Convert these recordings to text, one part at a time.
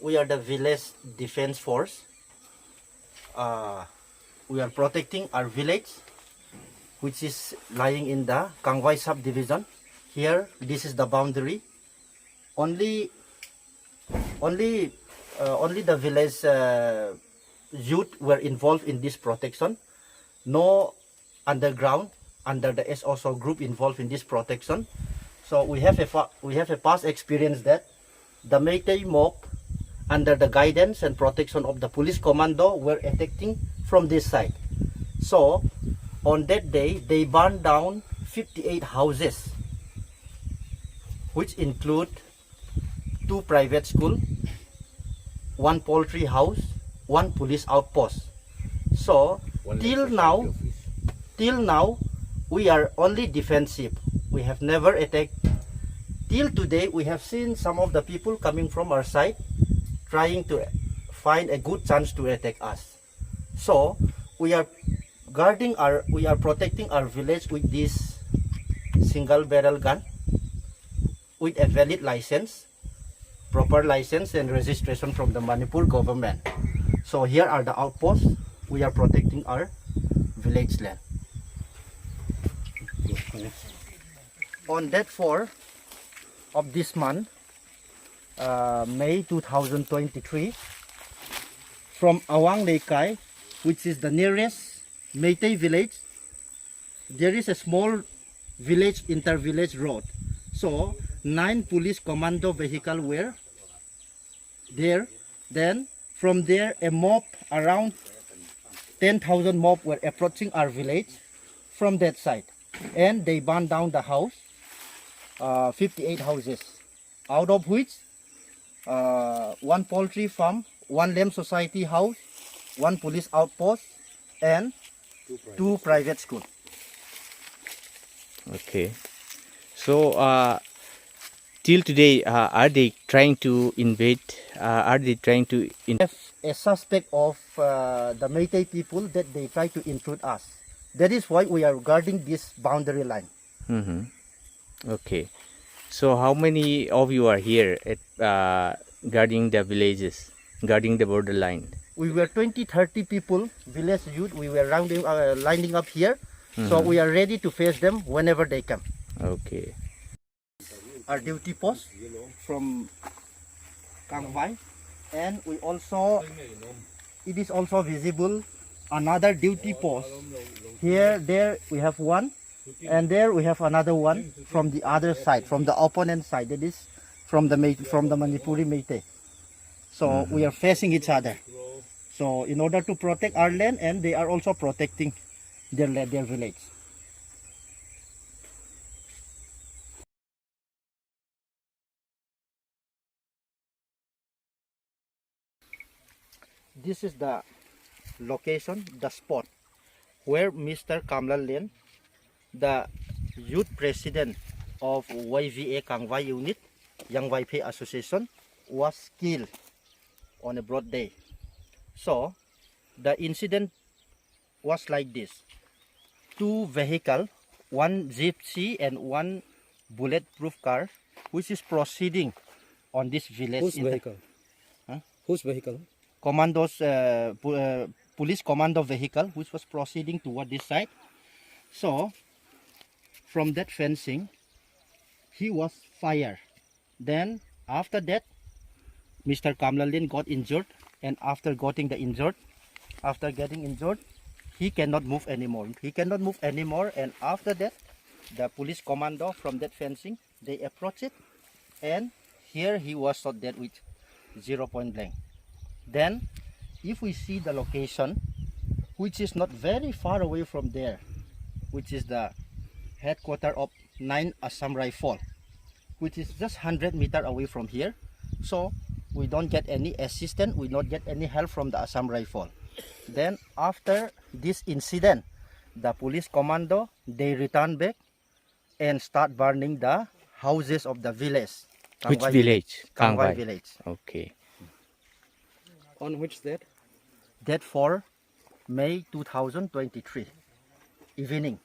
we are the village defense force. We are protecting our village, which is lying in the Kangwai subdivision. Here, this is the boundary. Only the village youth were involved in this protection. No underground under the SoO group involved in this protection. So we have a past experience that the Meitei mob, under the guidance and protection of the police commando, were attacking from this side. So on that day, they burned down 58 houses, which include 2 private schools, 1 poultry house, 1 police outpost. So till now, we are only defensive. We have never attacked. Till today, we have seen some of the people coming from our side trying to find a good chance to attack us. So we are protecting our village with this single barrel gun with a valid license, proper license and registration from the Manipur government. So here are the outposts. We are protecting our village land. On that 4 of this month, May 2023, from Awang Lekai, which is the nearest Meitei village, there is a small village inter-village road. So 9 police commando vehicles were there. Then from there, a mob, around 10,000 mob were approaching our village from that side, and they burned down the house, 58 houses, out of which 1 poultry farm, 1 lamb society house, 1 police outpost, and 2 private schools. Okay. So till today, are they trying to invade? Are they trying to Have a suspect of the Meitei people that they try to intrude us. That is why we are guarding this boundary line. Okay. So how many of you are here at guarding the villages, guarding the borderline? We were 20-30 people, village youth. We were lining up here. So we are ready to face them whenever they come. Okay. Our duty post from Kangwai, and we also, it is also visible another duty post. Here, there we have one, and there we have another one from the other side, from the opponent side. That is from the Manipuri Meitei. So we are facing each other. So in order to protect our land, and they are also protecting their village. This is the location, the spot where Mr. Kamlal Lin, the youth president of YVA Kangwai unit, Young YP Association, was killed on a broad day. So the incident was like this: 2 vehicles, 1 gypsy and 1 bulletproof car, which is proceeding on this village. Whose vehicle? Huh? Whose vehicle? Commandos, police commando vehicle, which was proceeding toward this side. So from that fencing, he was fired. Then after that, Mr. Kamlalin got injured, and after getting injured, he cannot move anymore. And after that, the police commando from that fencing, they approached it, and here he was shot dead with 0 point blank. Then, if we see the location, which is not very far away from there, which is the headquarters of 9 Assam Rifle, which is just 100 meters away from here. So we don't get any assistance, we don't get any help from the Assam Rifle. Then after this incident, the police commando, they return back and start burning the houses of the village. Which village? Kangwai village. Okay. On which date? Date for May 2023 evening.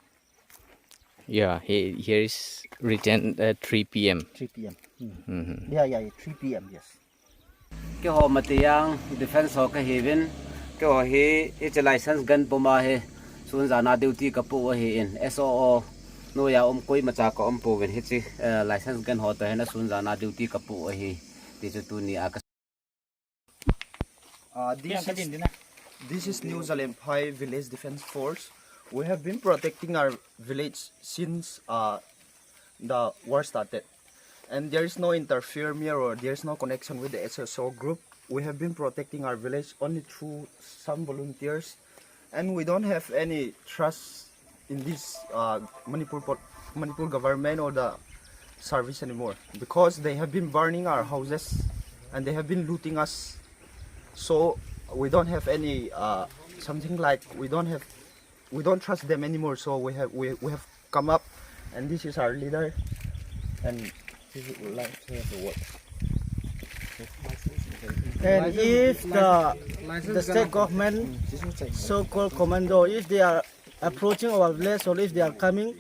Yeah, here is written at 3 p.m. 3 p.m. Yeah, 3 p.m. Yes. cái họ mà tiếng defense họ cái heaven cái họ he it's a license gun poma he sun zana duty kapu he in SoO no ya koi macha ko po ven he chi license gun ho ta he na sun zana duty kapu he ti chu tu ni aka This is New Zealand Pai Village Defense Force. We have been protecting our village since the war started. And there is no interference or there is no connection with the SSO group. We have been protecting our village only through some volunteers. And we don't have any trust in this Manipur government or the service anymore. Because they have been burning our houses and they have been looting us. So we don't have any something like we don't trust them anymore. So we have come up, and this is our leader, and this is like the work. And if the state government, so-called commando, if they are approaching our village or if they are coming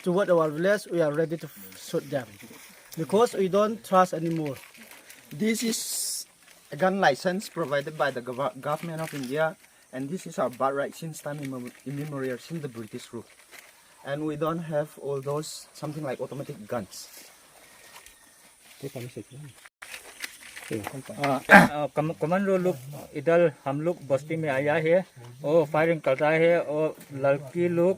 toward our village, we are ready to shoot them because we don't trust anymore. This is a gun license provided by the government of India, and this is our birthright since time immemorial, since the British rule. And we don't have all those something like automatic guns. Commando लोग इधर हम लोग बस्ती में आया है और firing करता है और लड़की लोग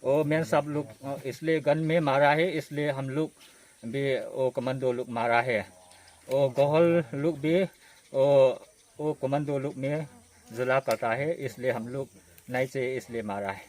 और मैन सब लोग इसलिए गन में मारा है इसलिए हम लोग भी वो कमांडो लोग मारा है और गहल लोग भी वो कमांडो लोग में जुला करता है इसलिए हम लोग नहीं से इसलिए मारा है